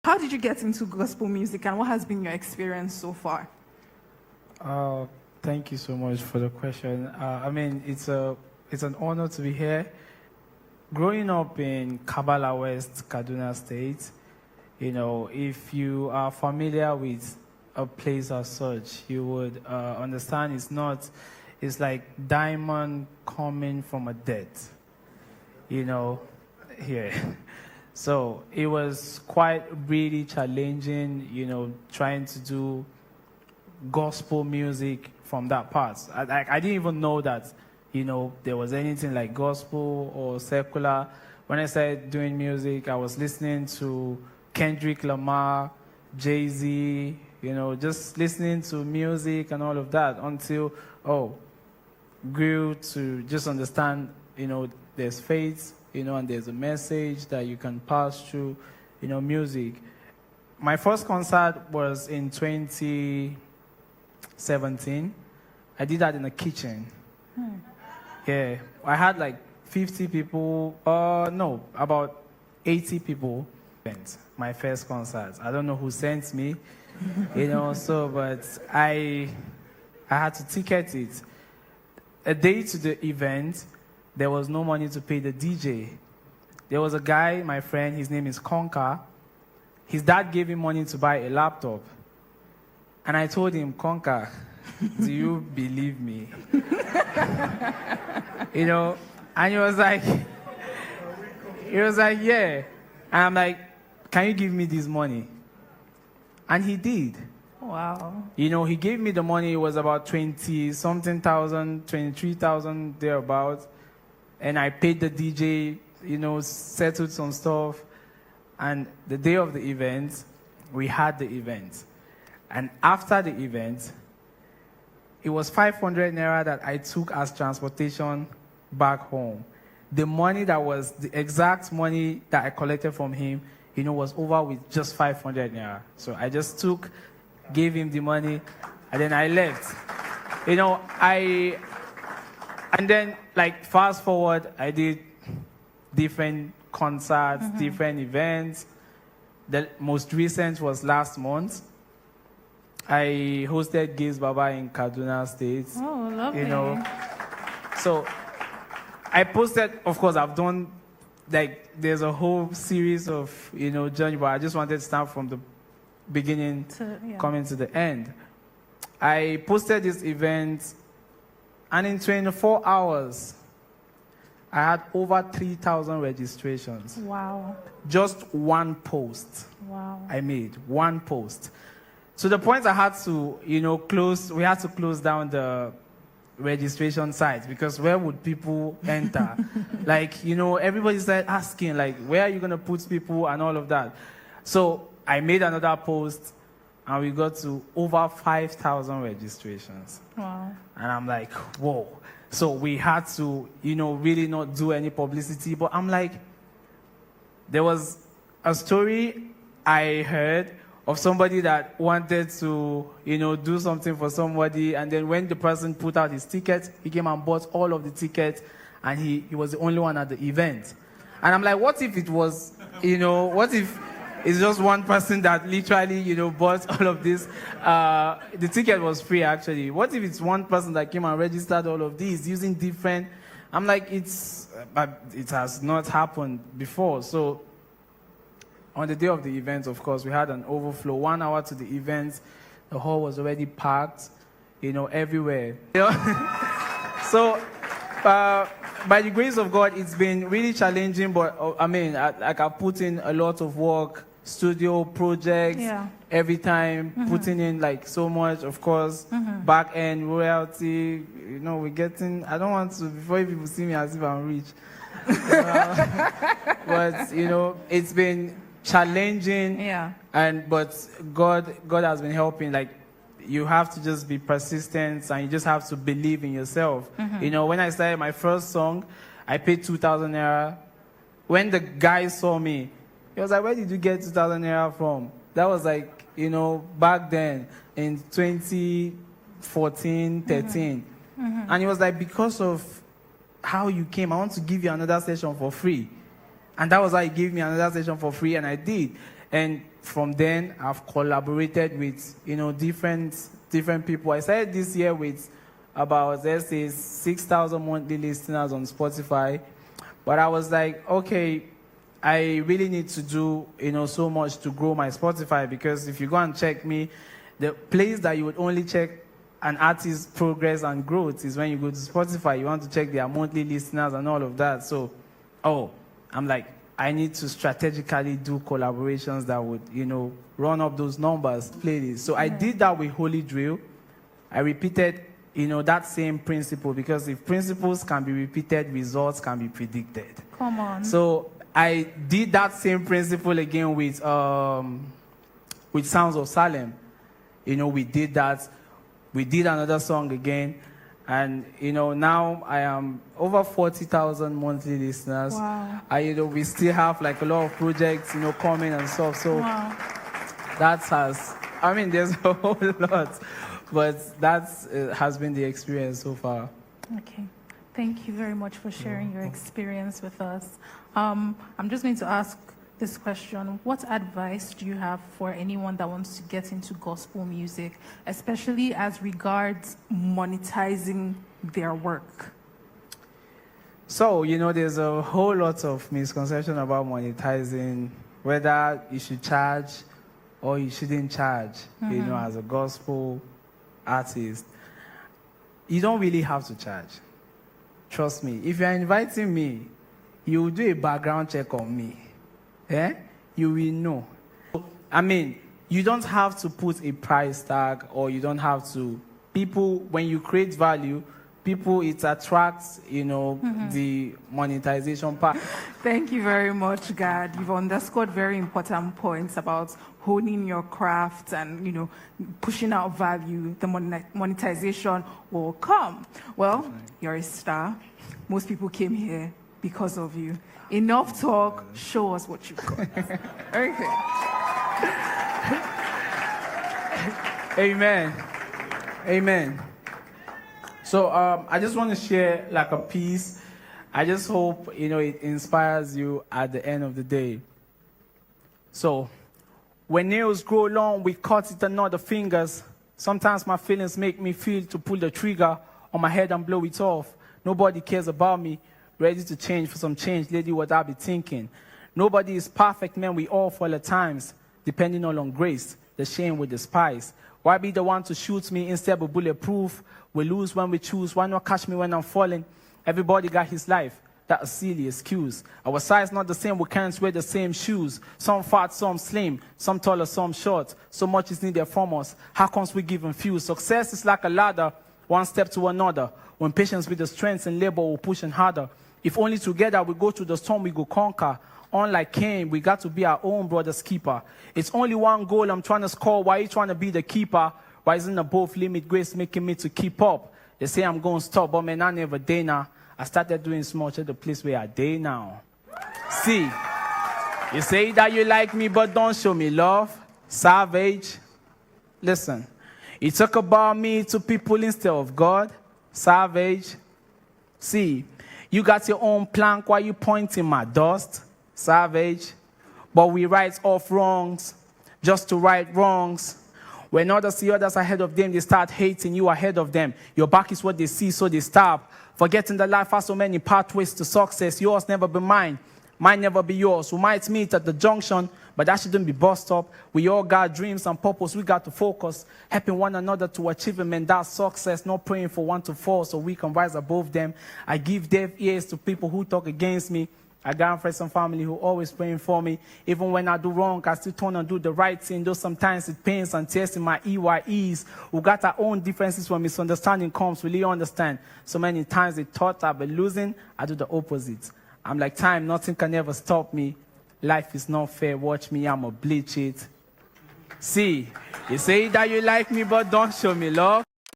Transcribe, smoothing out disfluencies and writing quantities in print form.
How did you get into gospel music, and what has been your experience so far? Thank you so much for the question. It's an honor to be here. Growing up in Kabbalah West, Kaduna State, if you are familiar with a place as such, you would understand it's like diamond coming from a dirt, here. So it was quite really challenging, trying to do gospel music from that part. I didn't even know that, there was anything like gospel or secular. When I started doing music, I was listening to Kendrick Lamar, Jay-Z, just listening to music and all of that until, grew to just understand, there's faith, and there's a message that you can pass through, music. My first concert was in 2017. I did that in the kitchen. Yeah, I had like 50 people, about 80 people. My first concert. I don't know who sent me, but I had to ticket it. A day to the event, there was no money to pay the DJ. There was a guy, my friend, his name is Conker. His dad gave him money to buy a laptop. And I told him, Conker, do you believe me? And he was like, yeah. And I'm like, can you give me this money? And he did. Wow. He gave me the money. It was about 20-something thousand, 23,000 thereabouts. And I paid the DJ, settled some stuff. And the day of the event, we had the event. And after the event, it was 500 naira that I took as transportation back home. The money that was the exact money that I collected from him, was over with just 500 naira. So I just gave him the money, and then I left. And then, fast forward, I did different concerts, different events. The most recent was last month. I hosted Giz Baba in Kaduna State. Oh, lovely. So I posted, of course, I've done, there's a whole series of, journey, but I just wanted to start from the beginning, coming to the end. I posted this event, and in 24 hours, I had over 3,000 registrations. Wow. Just one post. Wow. I made one post. To the point I had to, we had to close down the registration sites, because where would people enter? Everybody started asking, where are you going to put people and all of that? So I made another post, and we got to over 5,000 registrations. Wow. And I'm like, whoa. So we had to, really not do any publicity. But I'm like, there was a story I heard of somebody that wanted to, do something for somebody. And then when the person put out his ticket, he came and bought all of the tickets. And he was the only one at the event. And I'm like, what if it was, what if it's just one person that literally, bought all of this? The ticket was free, actually. What if it's one person that came and registered all of these using different... I'm like, it has not happened before. So on the day of the event, of course, we had an overflow. 1 hour to the event, the hall was already packed, everywhere. So by the grace of God, it's been really challenging, but I've put in a lot of work, studio projects, every time, putting in so much, of course, back end, royalty, we're getting, I don't want to, before people see me as if I'm rich. But, it's been challenging, but God has been helping. You have to just be persistent, and you just have to believe in yourself. When I started my first song, I paid 2,000 naira. When the guy saw me, he was like, where did you get 2,000 naira from? That was back then in 2014, 13. And he was like, because of how you came, I want to give you another session for free. And that was how he gave me another session for free, and I did. And from then, I've collaborated with, different people. I started this year with about, let's say, 6,000 monthly listeners on Spotify. But I was like, okay, I really need to do, so much to grow my Spotify, because if you go and check me, the place that you would only check an artist's progress and growth is when you go to Spotify. You want to check their monthly listeners and all of that. So, I'm like, I need to strategically do collaborations that would, run up those numbers, playlists. So I did that with Holy Drill. I repeated, that same principle, because if principles can be repeated, results can be predicted. Come on. So I did that same principle again with Sounds of Salem. We did that. We did another song again. And, now I am over 40,000 monthly listeners. Wow. And, we still have like a lot of projects, coming and stuff. So there's a whole lot. But that has been the experience so far. Okay. Thank you very much for sharing your experience with us. I'm just going to ask this question. What advice do you have for anyone that wants to get into gospel music, especially as regards monetizing their work? So, there's a whole lot of misconception about monetizing, whether you should charge or you shouldn't charge, as a gospel artist. You don't really have to charge. Trust me. If you're inviting me, you will do a background check on me. You will know. You don't have to put a price tag, or you don't have to. People, when you create value, it attracts, the monetization part. Thank you very much, Gad. You've underscored very important points about honing your craft and, pushing out value. The monetization will come. Well, you're a star. Most people came here because of you. Enough talk. Show us what you've got. Okay. Amen. Amen. So I just want to share like a piece. I just hope, it inspires you at the end of the day. So, when nails grow long, we cut it and not the fingers. Sometimes my feelings make me feel to pull the trigger on my head and blow it off. Nobody cares about me. Ready to change for some change, lady, what I be thinking. Nobody is perfect, man. We all fall at times, depending all on grace. The shame we despise. Why be the one to shoot me instead of bulletproof? We lose when we choose. Why not catch me when I'm falling? Everybody got his life. That's a silly excuse. Our size not the same. We can't wear the same shoes. Some fat, some slim. Some taller, some short. So much is needed from us. How comes we give them few? Success is like a ladder, one step to another. When patience with the strength and labor, we're pushing harder. If only together we go through the storm, we go conquer. Unlike Cain, we got to be our own brother's keeper. It's only one goal I'm trying to score. Why are you trying to be the keeper? Why isn't above limit grace making me to keep up? They say I'm going to stop, but man, I never day now. I started doing small at the place where I day now. See, you say that you like me, but don't show me love. Savage. Listen, you talk about me to people instead of God. Savage. See, you got your own plank while you pointing my dust. Savage. But we write off wrongs just to right wrongs. When others see others ahead of them, they start hating you ahead of them. Your back is what they see, so they stop. Forgetting that life has so many pathways to success. Yours never be mine. Mine never be yours. We might meet at the junction, but that shouldn't be bust up. We all got dreams and purpose. We got to focus. Helping one another to achieve them, and that's success. Not praying for one to fall so we can rise above them. I give deaf ears to people who talk against me. I got friends and family who always praying for me. Even when I do wrong, I still turn and do the right thing. Though sometimes it pains and tears in my EYEs. We got our own differences when misunderstanding comes. Really understand. So many times they thought I've been losing. I do the opposite. I'm like time, nothing can ever stop me. Life is not fair. Watch me, I'ma bleach it. See, you say that you like me, but don't show me love.